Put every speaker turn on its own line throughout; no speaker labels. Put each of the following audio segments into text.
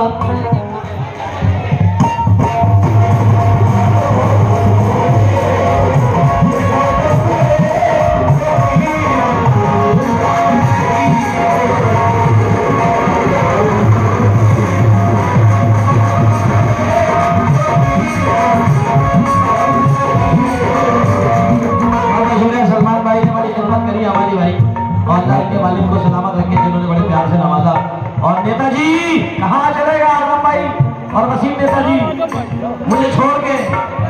बात है। हमारी भाई और अल्लाह के मालिक को सलामत रखे जिन्होंने बड़े प्यार से नवाजा। और नेताजी कहाँ चलेगा आजम भाई और वसीम नेताजी मुझे छोड़ के,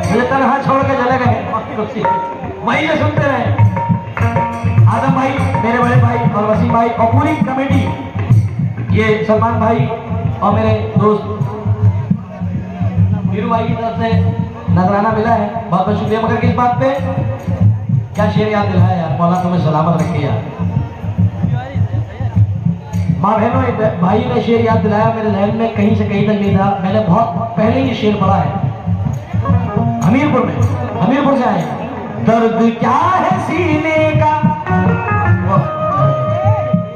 मुझे तनहा छोड़ के चले गए, वही ये सुनते रहे। आजम भाई मेरे बड़े भाई और वसीम भाई और पूरी कमेटी, ये सलमान भाई और मेरे दोस्त वीरू भाई की तरफ से नजराना मिला है, बहुत बहुत शुक्रिया। मगर किस बात पे, क्या शेर याद दिलाया यार, मौला तुम्हें सलामत रखे यार। माँ बहनों भाई ने शेर याद दिलाया, मेरे जहन में कहीं से कहीं तक नहीं था। मैंने बहुत पहले ये शेर पढ़ा है हमीरपुर में, हमीरपुर से आए। दर्द क्या है सीने का,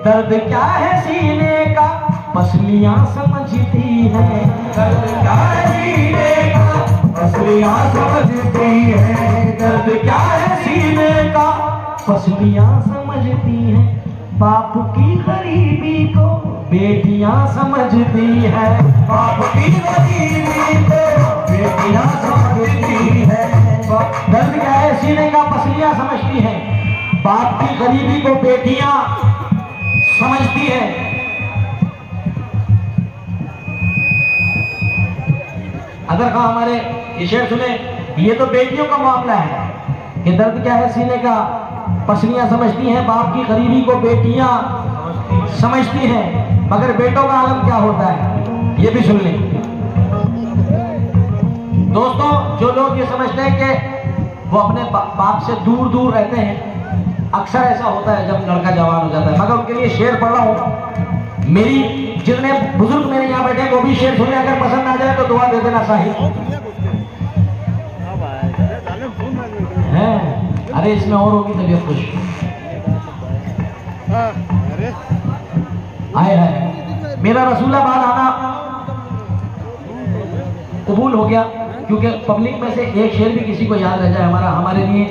दर्द क्या है सीने का, पसलियां समझती है। दर्द क्या है सीने का, पसलियां समझती है। दर्द क्या है सीने का, पसलियां समझती है। बाप की गरीबी को बेटियां समझती है। बाप की गरीबी को बेटियां समझती है। दर्द क्या है सीने का, पसलियां समझती है। बाप की गरीबी को बेटियां समझती है। अगर कहा हमारे ये शेर सुने, ये तो बेटियों का मामला है कि दर्द क्या है सीने का, पसलियां समझती हैं। बाप की गरीबी को बेटियां समझती हैं। मगर बेटों का आलम क्या होता है, ये भी सुन लें दोस्तों। जो लोग ये समझते हैं कि वो अपने बाप से दूर दूर रहते हैं, अक्सर ऐसा होता है जब लड़का जवान हो जाता है। मगर उनके लिए शेर पढ़ रहा हूं। मेरी जितने बुजुर्ग मेरे यहाँ बैठे वो भी शेर सुने, अगर पसंद आ जाए तो दुआ दे देना साहिब है। अरे इसमें और होगी तबीयत खुश। आए है मेरा रसूलाबाद आना कबूल हो गया, क्योंकि पब्लिक में से एक शेर भी किसी को याद रह जाए हमारे लिए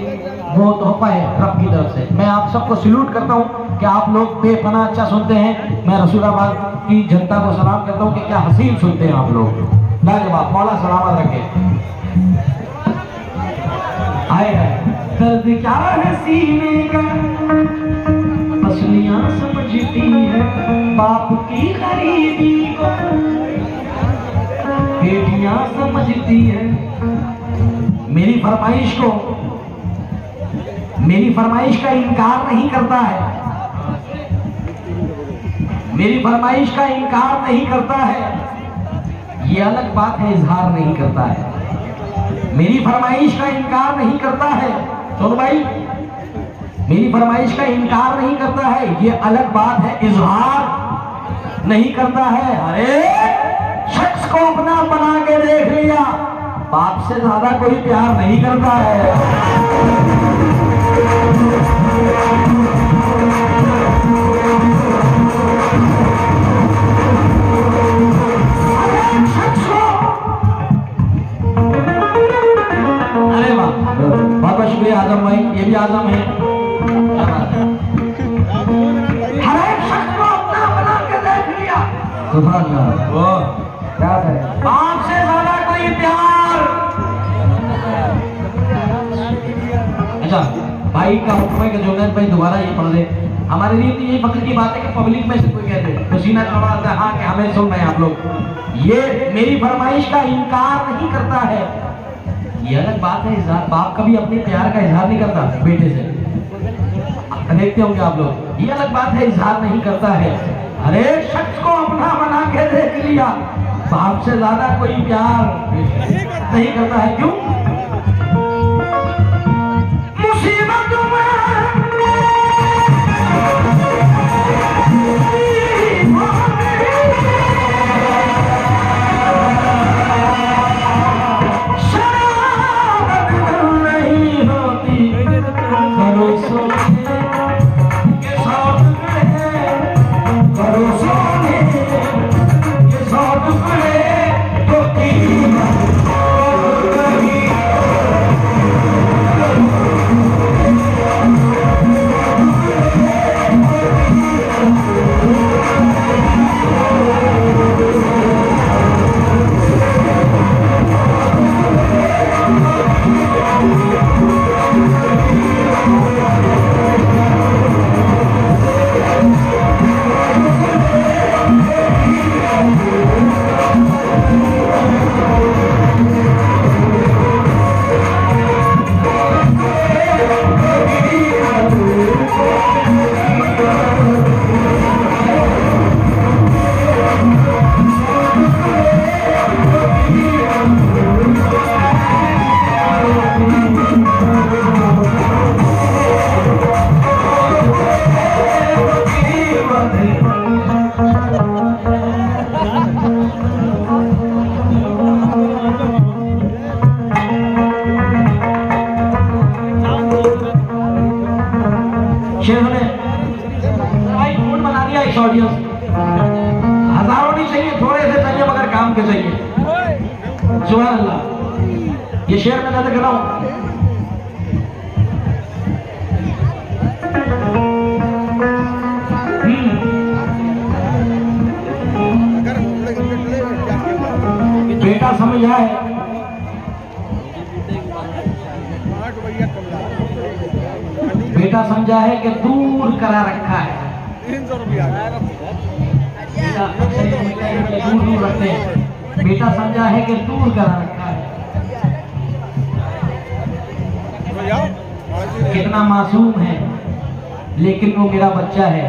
वो तोहफा है रब की तरफ से। मैं आप सबको सल्यूट करता हूँ कि आप लोग बेपनाह अच्छा सुनते हैं। मैं रसूलाबाद की जनता को सलाम करता हूँ कि क्या हसीन सुनते हैं आप लोग, लाजवाब। मौला सलामत रखे। आए है दर्द क्या है सीने का, पसलियां समझती है। बाप की गरीबी को बेटियां समझती है। मेरी फरमाइश का इनकार नहीं करता है। मेरी फरमाइश का इनकार नहीं करता है, ये अलग बात है इजहार नहीं करता है। मेरी फरमाइश का इनकार नहीं करता है, सुन भाई, मेरी फरमाइश का इनकार नहीं करता है, ये अलग बात है इजहार नहीं करता है। अरे शख्स को अपना बना के देख लिया, बाप से ज्यादा कोई प्यार नहीं करता है। अरे वाह, बहुत बहुत शुक्रिया आजम भाई, ये भी आजम है। हर एक शख्स को अपना बना के देख लिया, सुभान अल्लाह। वो क्या है, बाप से ज्यादा कोई प्यार। अच्छा भाई का हुक्म है कि जुनैद भाई दोबारा ये पढ़ दे। हमारे लिए तो यही फख्र की बात है कि पब्लिक में से कोई कहते हैं पसीना चढ़ा आता है, हाँ कि हमें सुन रहे हैं आप लोग। ये मेरी फरमाइश का इनकार नहीं करता है, ये अलग बात है इजहार। बाप कभी अपने प्यार का इजहार नहीं करता बेटे से, देखते होंगे आप लोग, ये अलग बात है इजहार नहीं करता है। हर एक शख्स को अपना बना के देख लिया, बाप से ज्यादा कोई प्यार नहीं करता है। क्यों? मुसीबत में
Let's go.
सुभान अल्लाह। ये शेर में नजर कर रहा हूं। बेटा समझ आए, बेटा समझा है कि दूर करा रखा है।
300 रुपया
दूर दूर रखते हैं। बेटा समझा है कि दूर करा रखा है। कितना मासूम है, लेकिन वो मेरा बच्चा है।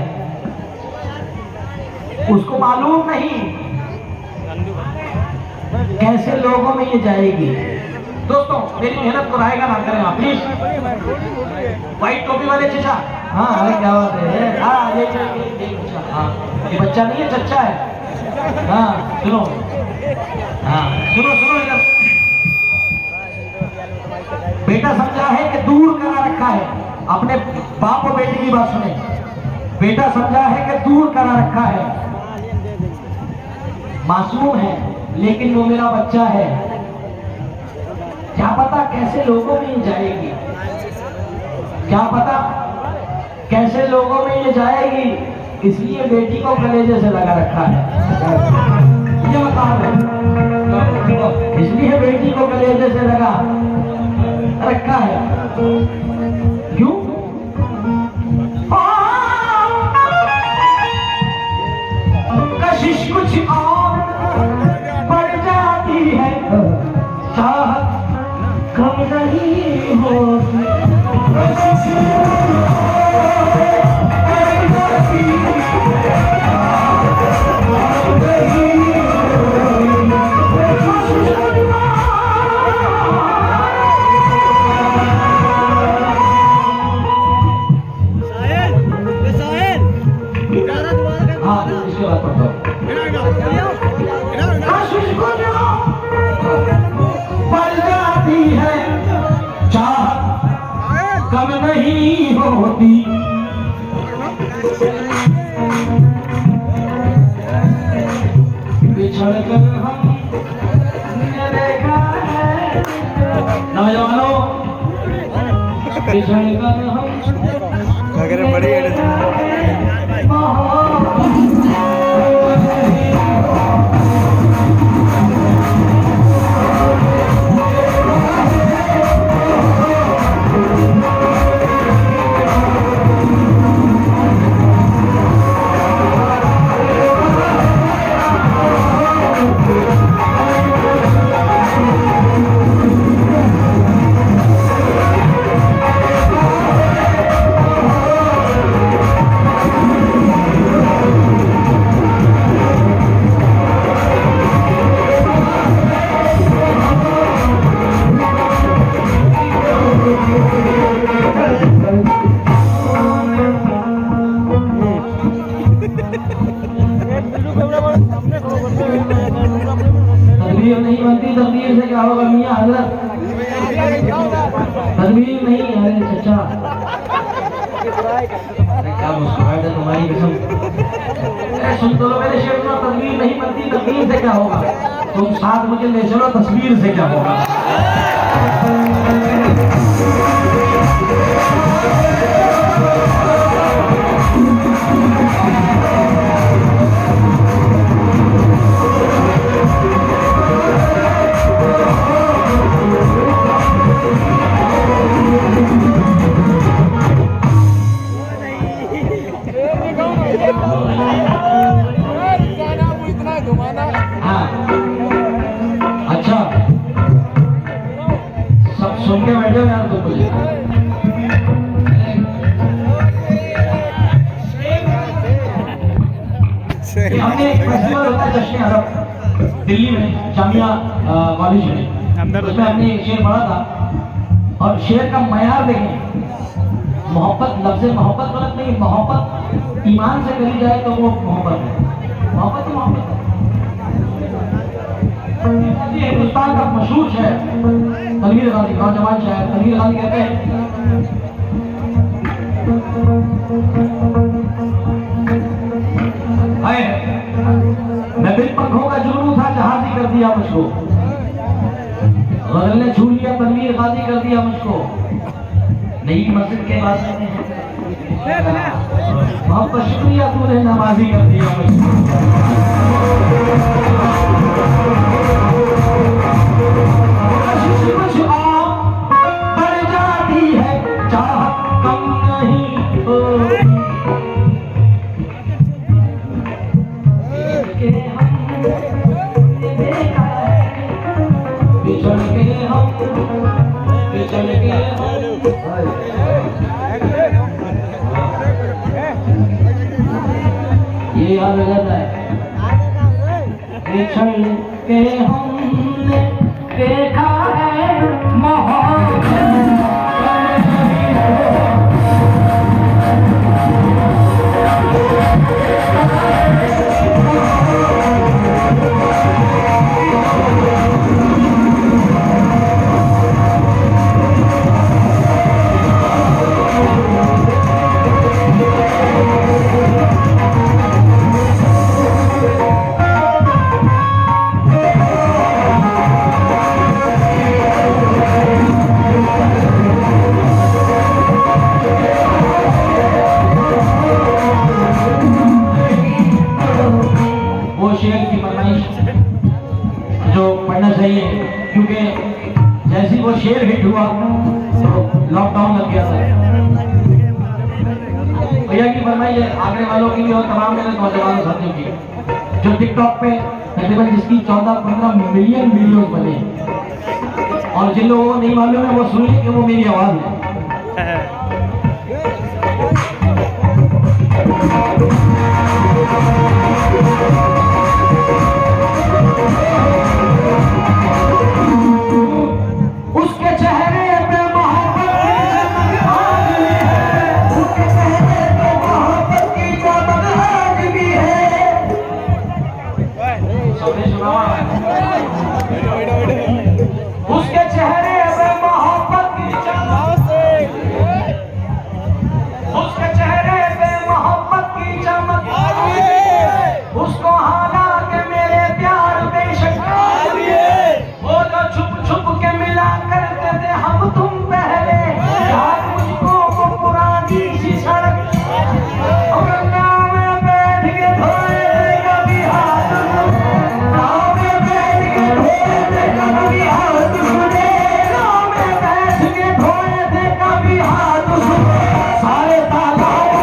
उसको मालूम नहीं कैसे लोगों में ये जाएगी। दोस्तों मेरी मेहनत को रायगा ना करें आप प्लीज। व्हाइट टोपी वाले चचा, हाँ अरे क्या बात है, हाँ ये हाँ ये बच्चा नहीं है, चचा है। हाँ सुनो, हाँ सुनो सुनो इधर। बेटा समझा है कि दूर करा रखा है। अपने बाप और बेटी की बात सुने। बेटा समझा है कि दूर करा रखा है। मासूम है लेकिन वो मेरा बच्चा है। क्या पता कैसे लोगों में ये जाएगी, क्या पता कैसे लोगों में ये जाएगी। इसलिए बेटी को कलेजे से लगा रखा है। ये मकाम है, इसलिए बेटी को कलेजे से लगा रखा है। क्यों? कशिश कुछ और बढ़ जाती है, चाहत कम नहीं होती। हाँ इसके बाद पढ़ता हूँ। कम नहीं होती। बिछड़ कर हम देखा है नौजवानों, बिछड़ कर हम
अगर बड़ी
तदबीर नहीं बनती, तदबीर से क्या होगा मियां हजरत? तदबीर नहीं है चचा। क्या मुस्कुराहट है तुम्हारी कसम। सुन तो लो मेरे शेर में, तदबीर नहीं बनती, तदबीर से क्या होगा? तुम साथ मुझे ले चलो, तस्वीर से क्या होगा? हाँ अच्छा, सब सुन के बैठे हो यार तुम मुझे। हमने एक फेस्टिवल होता है जश्न अरब दिल्ली में, जामिया कॉलेज में, उसमें हमने एक शेर पढ़ा था। और शेर का मयार देखें, मोहब्बत, लफ्ज़ मोहब्बत गलत नहीं, मोहब्बत ईमान से करी जाए तो वो मोहब्बत है। मोहब्बत ही मोहब्बत है। हिंदुस्तान का मशहूर शायर तनवीर गाजी, नौजवान शायर तनवीर गाजी कहते हैं, मैं बिन पंखों का जुनून था, जहाजी कर दिया मुझको। बगल ने छू लिया, तनवीर गाजी कर दिया मुझको। नई मस्जिद के बाद बहुत बहुत शुक्रिया, तूने नमाजी कर दिया मुझको। कुछ और बढ़ जाती है, चाहत कम नहीं होती। ये याद आ जाता है, बिछड़ के हमने देखा है मोहब्बत। क्योंकि जैसे वो शेर हिट हुआ तो लॉकडाउन लग गया था। भैया की फरमाइश है आगरे वालों की भी और तमाम मेरे नौजवान साथियों की, जो टिकटॉक पे तकरीबन जिसकी 14-15 मिलियन वीडियोस बने, और जिन लोगों को नहीं मालूम है वो सुनिए कि वो मेरी आवाज है। उसके चेहरे पे मोहब्बत की चमक आज भी है। उसके चेहरे पे मोहब्बत की चमक, उसके चेहरे पे मोहब्बत की चमक, उसको हालांकि मेरे प्यार बेशक वो जो छुप छुप के मिला करते थे हम तुम पहले, यार मुझको वो पुरानी सी सड़क और गाँव में बैठ के धोए थे कभी हाथ, गाँव में बैठ के धोए थे कभी हाथ, गाँव में बैठ के धोए थे कभी हाथ, सारे तालाब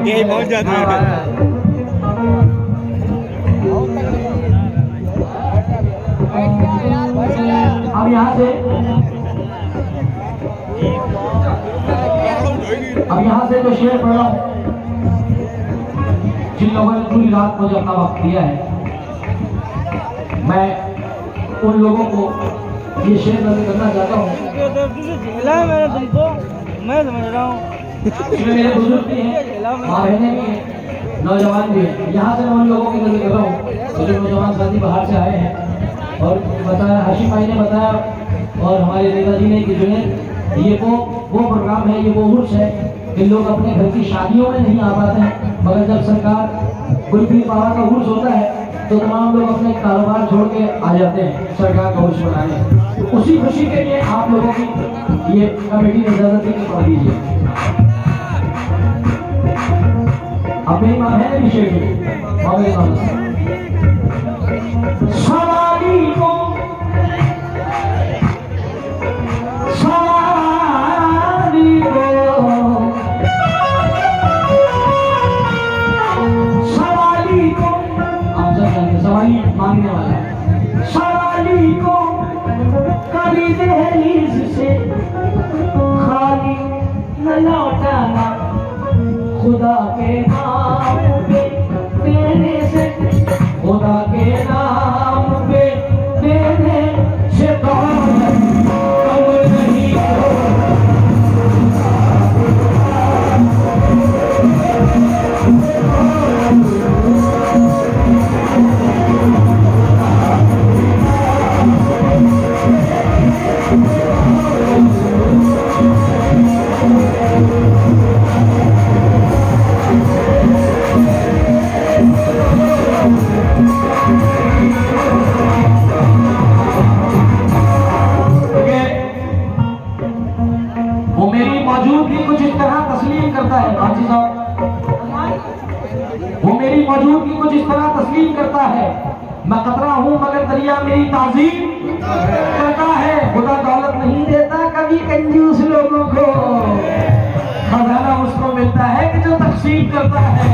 यही पहुंच जाते हैं।
अब यहाँ से जो शेर पढ़ रहा हूँ, जिन लोगों ने पूरी रात मुझे अपना वक्त दिया है, मैं उन लोगों को ये शेर नजर करना चाहता हूँ।
मैं समझ रहा हूँ
इसमें मेरे बुजुर्ग भी हैं, माँ बहने भी हैं, नौजवान भी हैं। यहाँ से मैं उन लोगों की नजर कर रहा हूँ जो नौजवान साथी बाहर से आए हैं, और बताया हाशिम भाई ने बताया और हमारे नेताजी ने कि जो है ये वो प्रोग्राम है, ये वो उर्स है कि लोग अपने घर की शादियों में नहीं आ पाते हैं, मगर जब सरकार गुलपीर बाबा का उर्स होता है तो तो तमाम लोग अपने कारोबार छोड़ के आ जाते हैं सरकार को खुश बनाने। तो उसी खुशी के लिए आप लोगों की ये कमेटी ने इजाजत दी कि पढ़ दीजिए। अब मेरी माँ है ना शेर सवाली को सवाली मांगने वाला सवाली को कभी दहलीज से खाली न लौटाना खुदा के नाम पे देने से खुदा के नाम पे देने से दौलत कम नहीं हो। वो मेरी मौजूदगी कुछ इस तरह तस्लीम करता है बाजी साहब, वो मेरी मौजूदगी कुछ इस तरह तस्लीम करता है। मैं कतरा हूँ मगर दरिया मेरी ताजीम करता है। खुदा दौलत नहीं देता कभी कंजूस लोगों को, खजाना उसको मिलता है कि जो तकसीम करता है।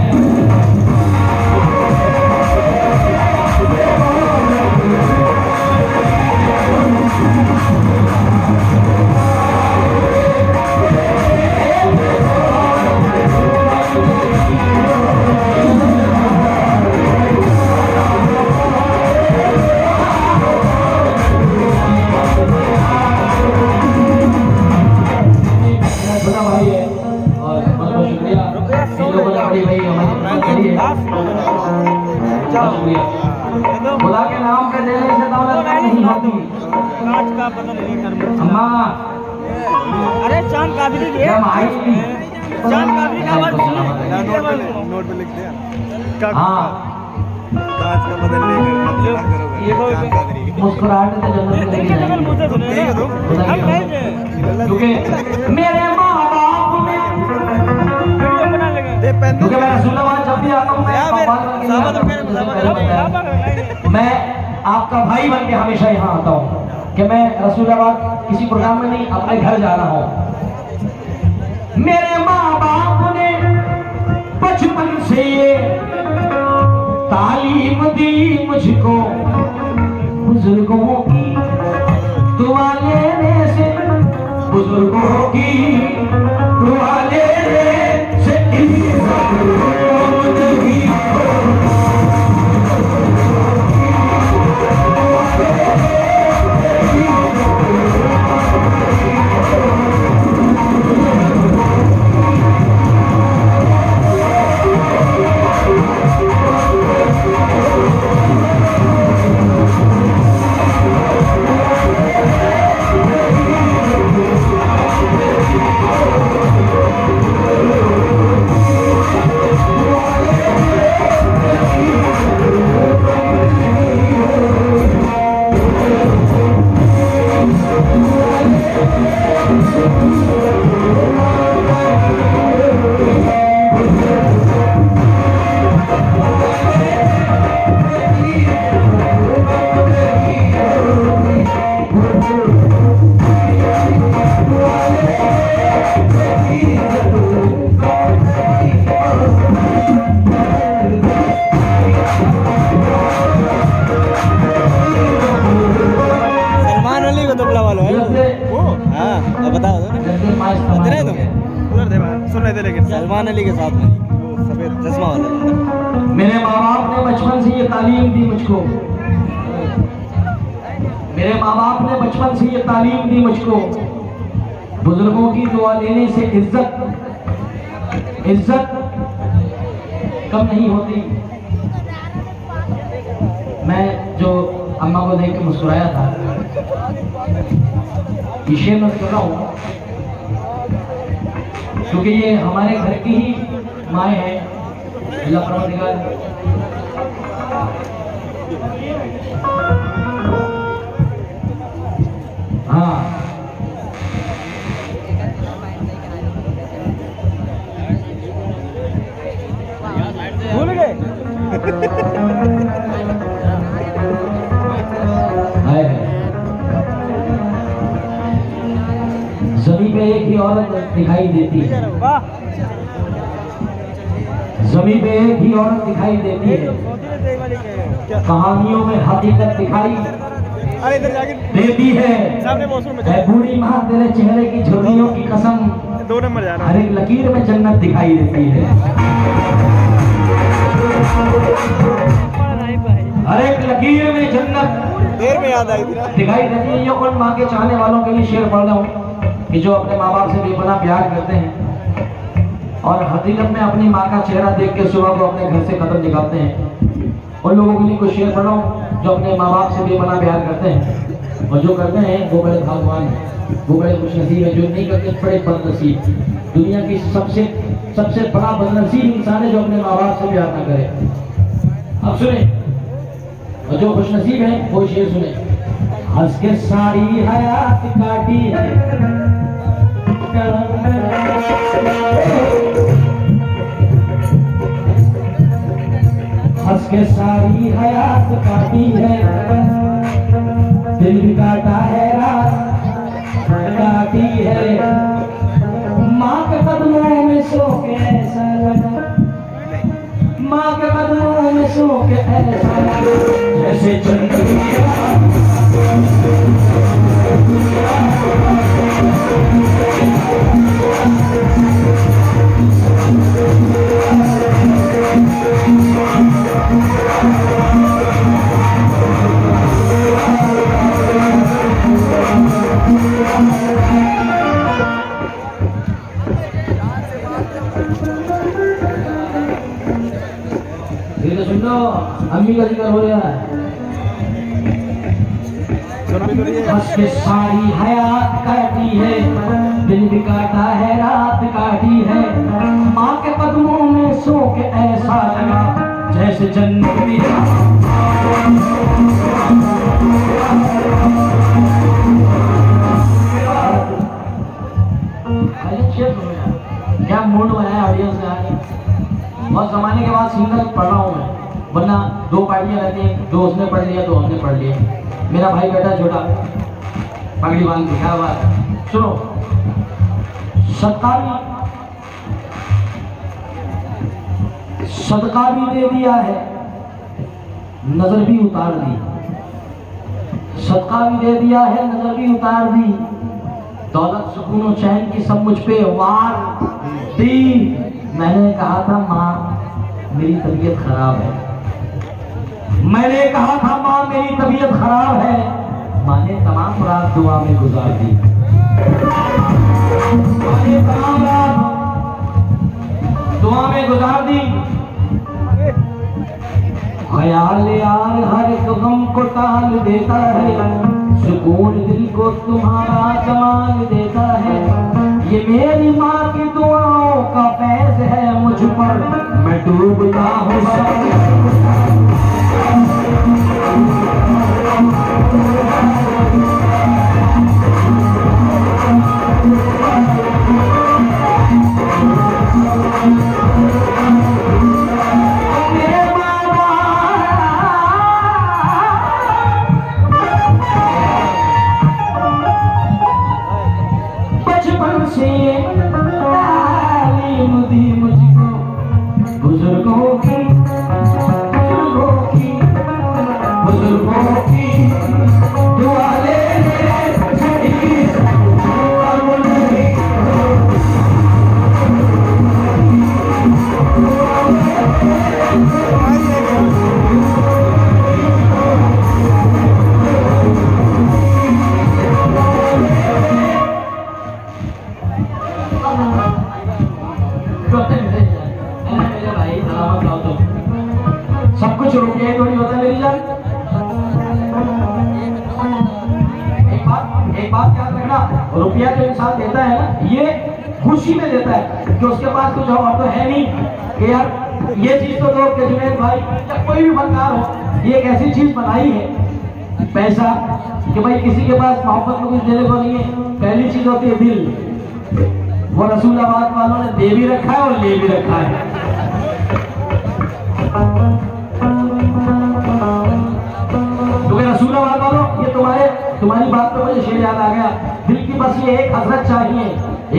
खुदा के नाम पे देने से दौलत नहीं होती। अम्मा
अरे चांद काबिली है, चांद काबिली का आवाज नोट पे लिख दिया।
हाँ
कांच का बदल नहीं
मुस्कुराहट से जन्नत में जाएंगे। क्योंकि मेरे माँ बाप ने क्योंकि मैं रसूलुल्लाह जब भी आता हूँ मैं आपका भाई बन के हमेशा यहाँ आता हूँ कि मैं रसूलुल्लाह किसी प्रोग्राम में नहीं अपने घर जा रहा हूँ। मेरे माँ बाप ने बचपन से ये तालीम दी मुझको, बुजुर्गों की दुआ लेने से, बुजुर्गों की दुआ लेने से
सलमान अली के साथ में सफेद चश्मा वाला।
मेरे माँ बाप ने बचपन से ये तालीम दी मुझको, मेरे माँ बाप ने बचपन से ये तालीम दी मुझको, बुजुर्गों की दुआ लेने से इज्जत कम नहीं होती। मैं जो अम्मा को देख के मुस्कुराया था, ये शेर मैं कर रहा हूँ क्योंकि ये हमारे घर की ही माएँ हैं। अल्लाह परवरदिगार हाँ
भूल गए
जमीन पे एक ही औरत दिखाई देती है,
वाह
जमीन पे एक ही औरत दिखाई देती है, कहानियों में हकीकत दिखाई
अरे इधर जाके
देती है।
सामने वॉशरूम में
है बूढ़ी माँ तेरे चेहरे की झुर्रियों की कसम,
2 नंबर जाना
हर एक लकीर में जन्नत दिखाई देती है, हर एक लकीर में जन्नत
देर में याद आई थी ना।
दिखाई देती है। ये उन माँ के चाहने वालों के लिए शेर पढ़ रहा हूँ कि जो अपने माँ बाप से बेपनाह प्यार करते हैं और हकीकत में अपनी माँ का चेहरा देख के सुबह को अपने घर से कदम निकालते हैं। उन लोगों के लिए कुछ शेर पढ़ रहा हूँ जो अपने माँ बाप से बेपनाह प्यार करते हैं और जो करते हैं वो बड़े भाग्यवान हैं, वो बड़े खुशनसीब हैं। जो नहीं करते बड़े बदनसीब। दुनिया की सबसे बड़ा बदनसीब इंसान है जो अपने माँ बाप से प्यार ना करे। अब सुने, और जो खुशनसीब है वो शेर सुने। हंस के सारी हयात काटी है, हंस के सारी हयात काटी है, दिल भी काटा है रात काटी है, माँ के कदमों में सो के ऐसा लगा, माँ के कदमों में सो के ऐसा लगा जैसे जन्नत अम्मी का जिक्र हो रहा है। हंस के सारी हयात काटी है, दिल भी काटा है रात काटी है, माँ के कदमों में सो के ऐसा लगा जैसे जन्नत में। क्या मूड बनाया ऑडियंस ने आज। बहुत जमाने के बाद सिंगल पढ़ रहा हूँ मैं, वरना 2 पार्टियां रहती हैं, 2 उसने पढ़ लिया 2 हमने पढ़ लिया। मेरा भाई बेटा छोटा पगड़ी बांध के क्या बात। सुनो, सदका भी दे दिया है, नजर भी उतार दी, सदका भी दे दिया है, नजर भी उतार दी, दौलत सुकून और चैन की सब मुझ पे वार दी। मैंने कहा था माँ मेरी तबीयत खराब है, मैंने कहा था माँ मेरी तबीयत खराब है, माँ ने तमाम रात दुआ में गुजार दी, माँ ने तमाम रात दुआ में गुजार दी। ख्याल यार हर एक गम को टाल देता है, सुकून दिल को तुम्हारा जमाल देता है, ये मेरी माँ की दुआओं का फैज़ है मुझ पर, मैं डूबता हूँ। बचपन से तालीम दी मुझको बुजुर्गों की दुआ लेने सब कुछ रुपये थोड़ी होता है मेरी जान। एक बात याद रखना, रुपया जो इंसान देता है ना, ये खुशी में देता है कि उसके पास कुछ और तो है नहीं कि यार ये चीज तो दो कि जुनैद भाई या कोई भी फनकार हो ये एक ऐसी चीज बनाई है पैसा कि भाई किसी के पास मोहब्बत में कुछ देने को नहीं है। पहली चीज होती है दिल। वो रसूलाबाद वालों ने दे भी रखा है और ले भी रखा है। क्योंकि रसूलाबाद वालों ये तुम्हारी बात पे मुझे शेर याद आ गया। दिल की बस ये एक हजरत चाहिए,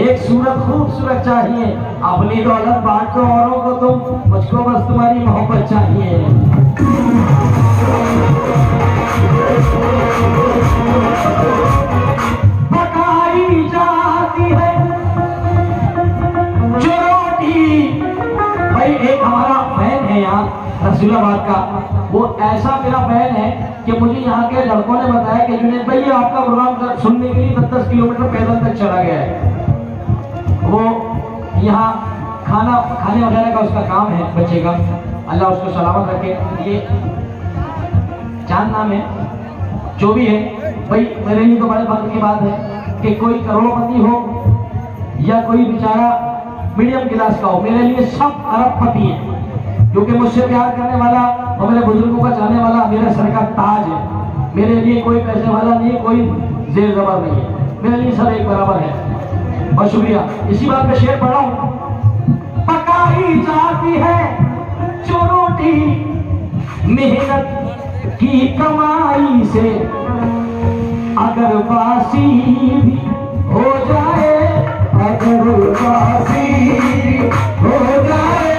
एक सूरत खूबसूरत चाहिए। अपनी दौलत बांट दो औरों को तुम, मुझको बस तुम्हारी मोहब्बत चाहिए। पकाई जाती है जो रोटी। भाई एक हमारा फैन है यहाँ रसूलाबाद का, वो ऐसा मेरा फैन है कि मुझे यहाँ के लड़कों ने बताया कि जुनैद भाई ये आपका प्रोग्राम सुनने के लिए 10-10 किलोमीटर पैदल तक चला गया है। वो यहाँ खाना खाने वगैरह का उसका काम है बच्चे का, अल्लाह उसको सलामत रखे। ये चांद नाम है, जो भी है भाई मेरे लिए तो बड़े फख्र की बात है कि कोई करोड़पति हो या कोई बेचारा मीडियम क्लास का हो, मेरे लिए सब अरबपति है। क्योंकि मुझसे प्यार करने वाला और मेरे बुजुर्गों का चाहने वाला मेरे सर का ताज है। मेरे लिए कोई पैसे वाला नहीं है, कोई जेर जबर नहीं है, मेरे लिए सब एक बराबर है। बहुत शुक्रिया। इसी बात पे शेर पढ़ा हूं। पकाई जाती है जो रोटी मेहनत की कमाई से, अगर बासी भी हो जाए, अगर बासी हो जाए,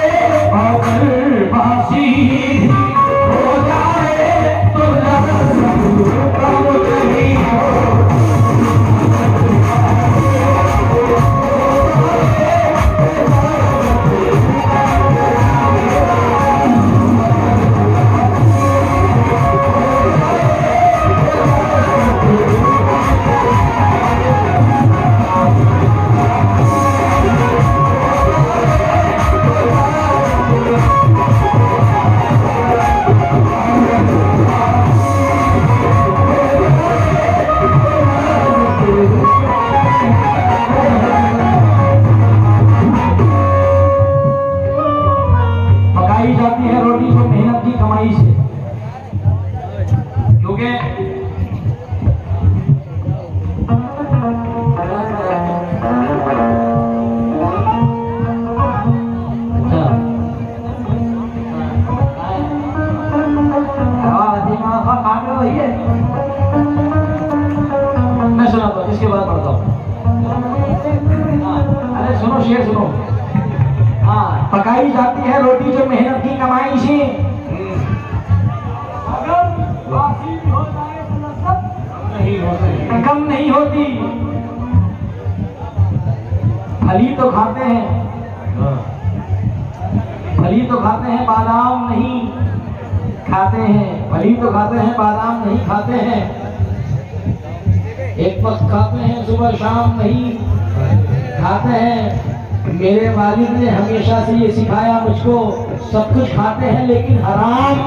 अगर बासी हो जाए तो कम नहीं हो। मैं सुनाता हूँ, इसके बाद पढ़ता हूँ। अरे सुनो शेर सुनो। हाँ, पकाई जाती है रोटी जो मेहनत की कमाई से, अगर बासी हो जाए तो लज्जत कम नहीं होती। फली तो खाते हैं, फली तो खाते हैं, बादाम नहीं खाते हैं। फली तो खाते हैं, बादाम नहीं खाते हैं। एक वक्त खाते हैं, सुबह शाम नहीं खाते हैं। मेरे वालिद ने हमेशा से ये सिखाया मुझको, सब कुछ खाते हैं लेकिन हराम।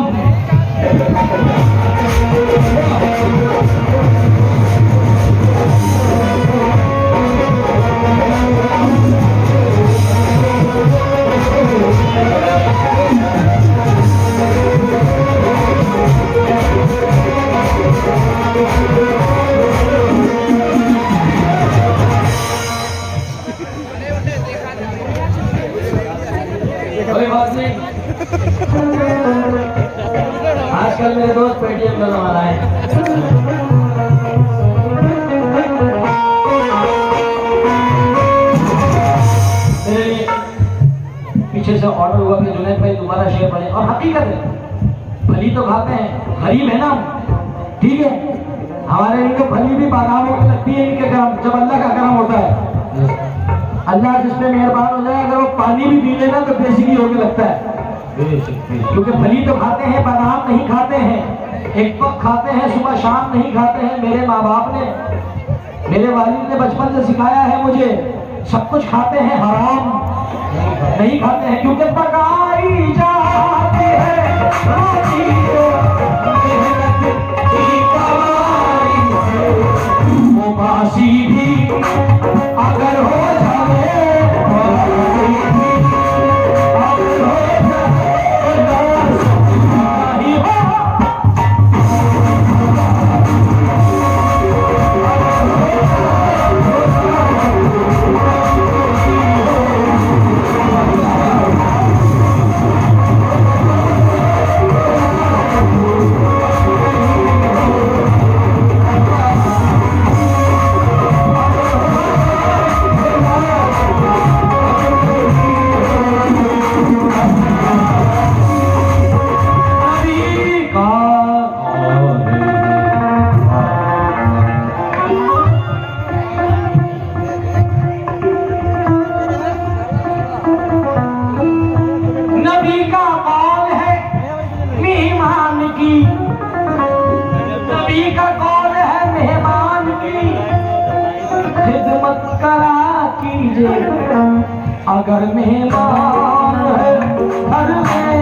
कोई बात नहीं, आजकल मेरे दोस्त पेटीएम का जमाना है। पीछे से ऑर्डर हुआ कि जुनैद भाई दोबारा शेयर पढ़े, और हकीकत है फली तो खाते हैं, गरीब है ना, ठीक है। हमारे लिए तो फली भी बादामों की लगती है इनके करम, जब अल्लाह का करम होता है, अल्लाह जिस पे मेहरबान हो जाए, अगर वो पानी भी पी लेना तो देसी घी होने लगता है। क्योंकि फली तो खाते हैं, बादाम नहीं खाते हैं। एक वक्त खाते हैं, सुबह शाम नहीं खाते हैं। मेरे माँ बाप ने, मेरे वालिद ने बचपन से सिखाया है मुझे, सब कुछ खाते हैं, हराम नहीं खाते हैं। क्योंकि पकाई जाती है रोटी जो मेहनत की कमाई से, वो बासी भी अगर हो जाए, अगर हो जाए तो लीजिए। अगर मेहमान है घर में